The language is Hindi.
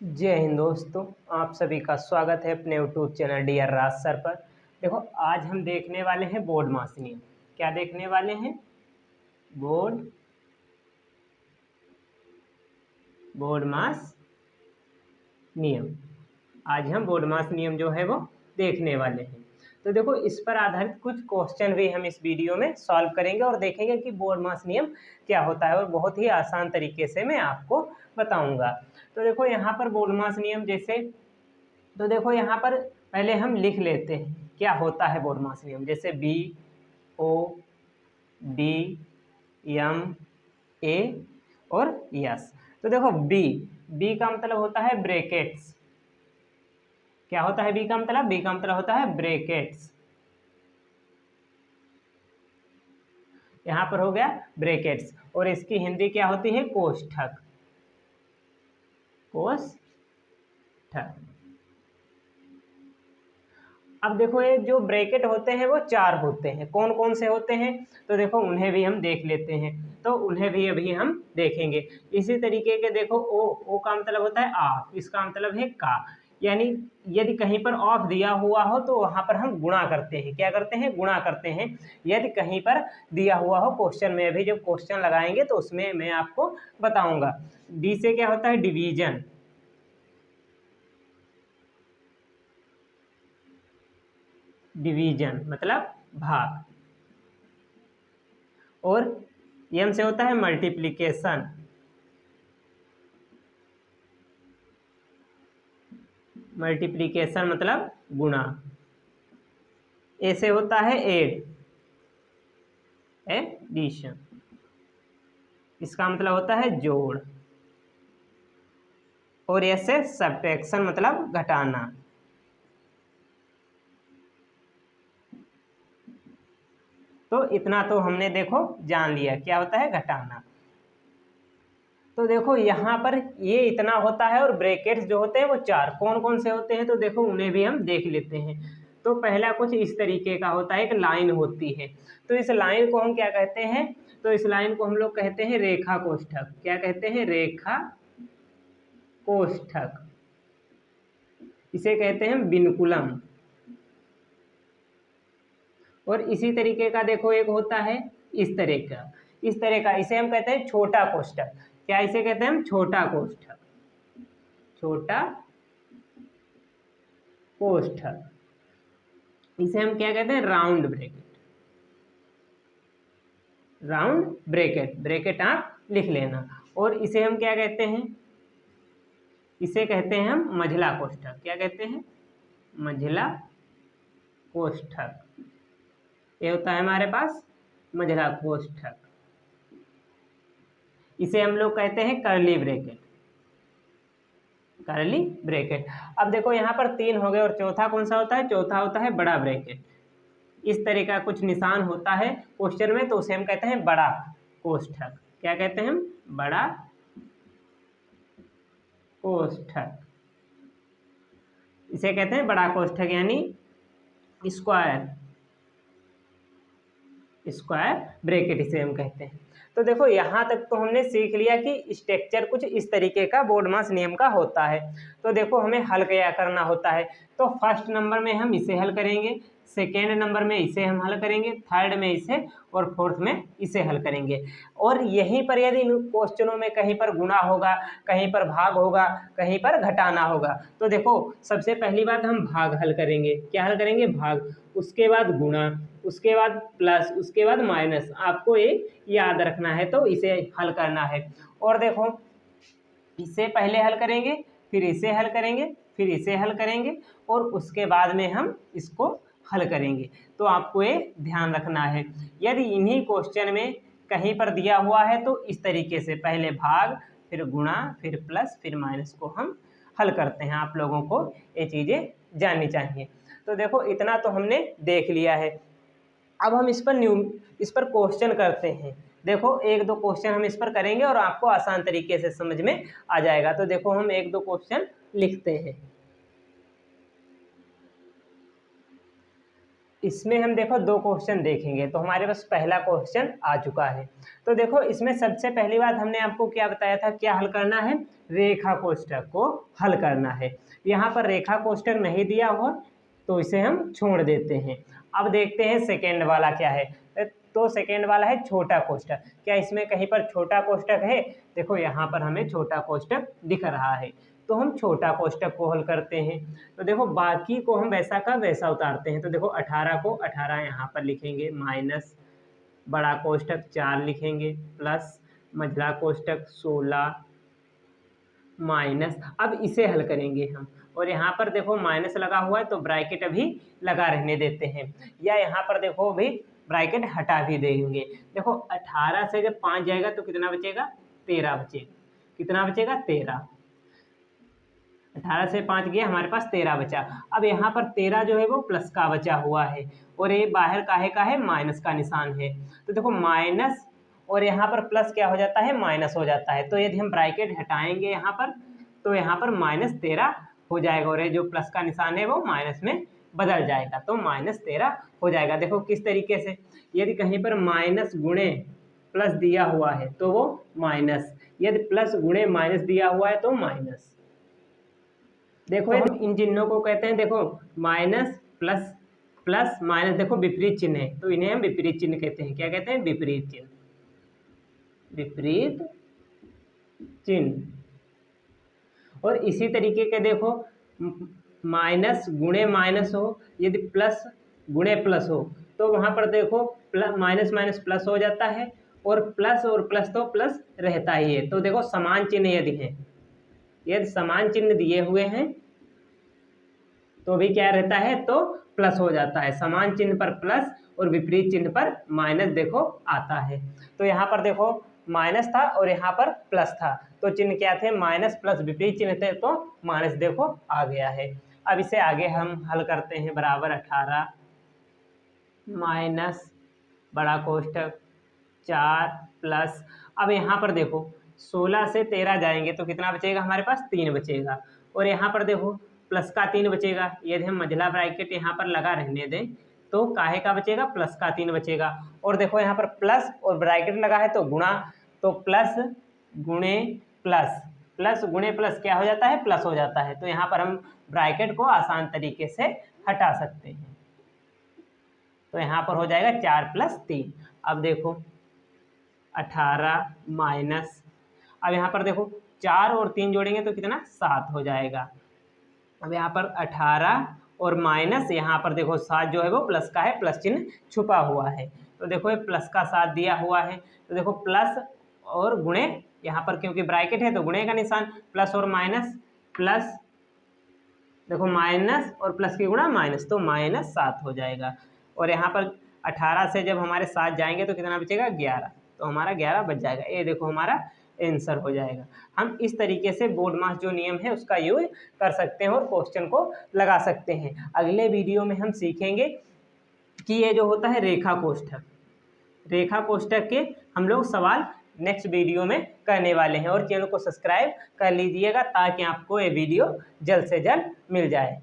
जय हिंद दोस्तों। आप सभी का स्वागत है अपने यूट्यूब चैनल डियर राज सर पर। देखो, आज हम देखने वाले हैं बोर्ड मास नियम। क्या देखने वाले हैं? बोर्ड बोर्ड मास नियम। आज हम बोर्ड मास नियम जो है वो देखने वाले हैं। तो देखो, इस पर आधारित कुछ क्वेश्चन भी हम इस वीडियो में सॉल्व करेंगे और देखेंगे कि बोर्ड मास नियम क्या होता है, और बहुत ही आसान तरीके से मैं आपको बताऊंगा। तो देखो, यहाँ पर बोर्ड मास नियम जैसे, तो देखो यहाँ पर पहले हम लिख लेते हैं क्या होता है बोर्ड मास नियम। जैसे B O D M A और यस। तो देखो, बी बी का मतलब होता है ब्रैकेट्स। क्या होता है बी का मतलब? बी का मतलब होता है ब्रैकेट्स। यहाँ पर हो गया ब्रैकेट्स, और इसकी हिंदी क्या होती है? कोष्ठक। कोष्ठक। अब देखो, ये जो ब्रैकेट होते हैं वो चार होते हैं। कौन कौन से होते हैं? तो देखो, उन्हें भी हम देख लेते हैं। तो उन्हें भी अभी हम देखेंगे। इसी तरीके के देखो, ओ का मतलब होता है ऑफ, इसका मतलब है का। यानी यदि कहीं पर ऑफ दिया हुआ हो तो वहां पर हम गुणा करते हैं। क्या करते हैं? गुणा करते हैं। यदि कहीं पर दिया हुआ हो क्वेश्चन में, अभी जब क्वेश्चन लगाएंगे तो उसमें मैं आपको बताऊंगा। डी से क्या होता है? डिवीजन। डिवीजन मतलब भाग। और एम से होता है मल्टीप्लिकेशन। मल्टीप्लिकेशन मतलब गुणा। ए से होता है एड, एडिशन। इसका मतलब होता है जोड़। और एस से सब्ट्रैक्शन मतलब घटाना। तो इतना तो हमने देखो जान लिया क्या होता है घटाना। तो देखो, यहाँ पर ये इतना होता है, और ब्रैकेट्स जो होते हैं वो चार। कौन कौन से होते हैं? तो देखो, उन्हें भी हम देख लेते हैं। तो पहला कुछ इस तरीके का होता है, एक लाइन होती है। तो इस लाइन को हम क्या कहते हैं? तो इस लाइन को हम लोग कहते हैं रेखा कोष्ठक। क्या कहते हैं? रेखा कोष्ठक। इसे कहते हैं विनकुलम। और इसी तरीके का देखो, एक होता है इस तरह का। इस तरह का इसे हम कहते हैं छोटा कोष्ठक। क्या इसे कहते हैं हम? छोटा कोष्ठक। छोटा कोष्ठक। इसे हम क्या कहते हैं? Round bracket. Round bracket, bracket आप लिख लेना। और इसे हम क्या कहते हैं? इसे कहते हैं हम मझला कोष्ठक। क्या कहते हैं? मझला कोष्ठक। ये होता है हमारे पास मझला कोष्ठक। इसे हम लोग कहते हैं कर्ली ब्रैकेट। Curly bracket. अब देखो, यहाँ पर तीन हो गए, और चौथा कौन सा होता है? चौथा होता है बड़ा ब्रैकेट। इस तरह का कुछ निशान होता है क्वेश्चन में, तो उसे हम कहते हैं बड़ा कोष्ठक। क्या कहते हैं हम? बड़ा कोष्ठक। इसे कहते हैं बड़ा कोष्ठक, यानी स्क्वायर। स्क्वायर ब्रैकेट इसे हम कहते हैं। तो देखो, यहाँ तक तो हमने सीख लिया कि स्ट्रक्चर कुछ इस तरीके का बोर्ड मास नियम का होता है। तो देखो, हमें हल क्या करना होता है। तो फर्स्ट नंबर में हम इसे हल करेंगे, सेकेंड नंबर में इसे हम हल करेंगे, थर्ड में इसे, और फोर्थ में इसे हल करेंगे। और यहीं पर यदि इन क्वेश्चनों में कहीं पर गुणा होगा, कहीं पर भाग होगा, कहीं पर घटाना होगा, तो देखो, सबसे पहली बात हम भाग हल करेंगे। क्या हल करेंगे? भाग। उसके बाद गुणा, उसके बाद प्लस, उसके बाद माइनस। आपको ये याद रखना है, तो इसे हल करना है। और देखो, इसे पहले हल करेंगे, फिर इसे हल करेंगे, फिर इसे हल करेंगे, और उसके बाद में हम इसको हल करेंगे। तो आपको ये ध्यान रखना है। यदि इन्हीं क्वेश्चन में कहीं पर दिया हुआ है तो इस तरीके से पहले भाग, फिर गुणा, फिर प्लस, फिर माइनस को हम हल करते हैं। आप लोगों को ये चीज़ें जाननी चाहिए। तो देखो, इतना तो हमने देख लिया है। अब हम इस पर क्वेश्चन करते हैं। देखो, एक दो क्वेश्चन हम इस पर करेंगे और आपको आसान तरीके से समझ में आ जाएगा। तो देखो, हम एक दो क्वेश्चन लिखते हैं। इसमें हम देखो 2 क्वेश्चन देखेंगे। तो हमारे पास पहला क्वेश्चन आ चुका है। तो देखो इसमें सबसे पहली बात हमने आपको क्या बताया था, क्या हल करना है, रेखा कोष्ठक को हल करना है। यहाँ पर रेखा कोष्ठक नहीं दिया हुआ तो इसे हम छोड़ देते हैं। अब देखते हैं सेकेंड वाला क्या है। तो सेकेंड वाला है छोटा कोष्ठक। क्या इसमें कहीं पर छोटा कोष्ठक है? देखो यहाँ पर हमें छोटा कोष्ठक दिख रहा है, तो हम छोटा कोष्ठक को हल करते हैं। तो देखो बाकी को हम वैसा का वैसा उतारते हैं। तो देखो 18 को 18 यहाँ पर लिखेंगे, माइनस बड़ा कोष्ठक 4 लिखेंगे, प्लस मझला कोष्ठक 16 माइनस। अब इसे हल करेंगे हम, और यहाँ पर देखो माइनस लगा हुआ है तो ब्रैकेट अभी लगा रहने देते हैं, या यहाँ पर देखो अभी ब्रैकेट हटा भी देंगे। देखो 18 से जब 5 जाएगा तो कितना बचेगा, 13 बचेगा। कितना बचेगा, 13। 18 से 5 गया, हमारे पास 13 बचा। अब यहाँ पर 13 जो है वो प्लस का बचा हुआ है, और ये बाहर काहे का है, माइनस का निशान है। तो देखो माइनस और यहाँ पर प्लस क्या हो जाता है, माइनस हो जाता है। तो यदि हम ब्रैकेट हटाएंगे यहाँ पर, तो यहाँ पर -13 हो जाएगा, और ये जो प्लस का निशान है वो माइनस में बदल जाएगा, तो -13 हो जाएगा। देखो किस तरीके से, यदि कहीं पर माइनस गुणे प्लस दिया हुआ है तो वो माइनस, यदि प्लस गुणे माइनस दिया हुआ है तो माइनस। देखो तो इन चिन्हों को कहते हैं, देखो माइनस प्लस प्लस माइनस, देखो विपरीत चिन्ह है, तो इन्हें हम विपरीत चिन्ह कहते हैं। क्या कहते हैं, विपरीत चिन्ह। विपरीत चिन्ह। और इसी तरीके के देखो माइनस गुणे माइनस हो, यदि प्लस गुणे प्लस हो तो वहां पर देखो माइनस माइनस प्लस हो जाता है, और प्लस तो प्लस रहता ही है। तो देखो समान चिन्ह यदि है, यदि समान चिन्ह दिए हुए हैं तो भी क्या रहता है, तो प्लस हो जाता है। समान चिन्ह पर प्लस और विपरीत चिन्ह पर माइनस देखो आता है। तो यहाँ पर देखो माइनस था और यहाँ पर प्लस था, तो चिन्ह क्या थे, माइनस प्लस विपरीत चिन्ह थे, तो माइनस देखो आ गया है। अब इसे आगे हम हल करते हैं। बराबर 18 माइनस बड़ा कोष्ठक 4 प्लस, अब यहाँ पर देखो 16 से 13 जाएंगे तो कितना बचेगा, हमारे पास 3 बचेगा, और यहाँ पर देखो प्लस का 3 बचेगा। यदि हम मझला ब्रैकेट यहाँ पर लगा रहने दें तो काहे का बचेगा, प्लस का 3 बचेगा। और देखो यहाँ पर प्लस और ब्रैकेट लगा है तो गुणा, तो प्लस गुणे प्लस, प्लस गुणे प्लस क्या हो जाता है, प्लस हो जाता है। तो यहाँ पर हम ब्रैकेट को आसान तरीके से हटा सकते हैं। तो यहाँ पर हो जाएगा 4 + 3। अब देखो 18 माइनस, अब यहाँ पर देखो 4 और 3 जोड़ेंगे तो कितना, 7 हो जाएगा। अब यहाँ पर 18 और माइनस, यहाँ पर देखो 7 जो है वो प्लस का है, प्लस चिन्ह छुपा हुआ है। तो देखो ये प्लस का 7 दिया हुआ है, तो देखो प्लस और गुणे, यहाँ पर क्योंकि ब्रैकेट है तो गुणे का निशान, प्लस और माइनस, प्लस देखो माइनस और प्लस की गुणा माइनस, तो -7 हो जाएगा। और यहाँ पर 18 से जब हमारे 7 जाएंगे तो कितना बचेगा, 11, तो हमारा 11 बच जाएगा। ये देखो हमारा आंसर हो जाएगा। हम इस तरीके से बोर्ड मास जो नियम है उसका यूज कर सकते हैं और क्वेश्चन को लगा सकते हैं। अगले वीडियो में हम सीखेंगे कि ये जो होता है रेखा कोष्ठक, रेखा कोष्ठक के हम लोग सवाल नेक्स्ट वीडियो में करने वाले हैं। और चैनल को सब्सक्राइब कर लीजिएगा ताकि आपको ये वीडियो जल्द से जल्द मिल जाए।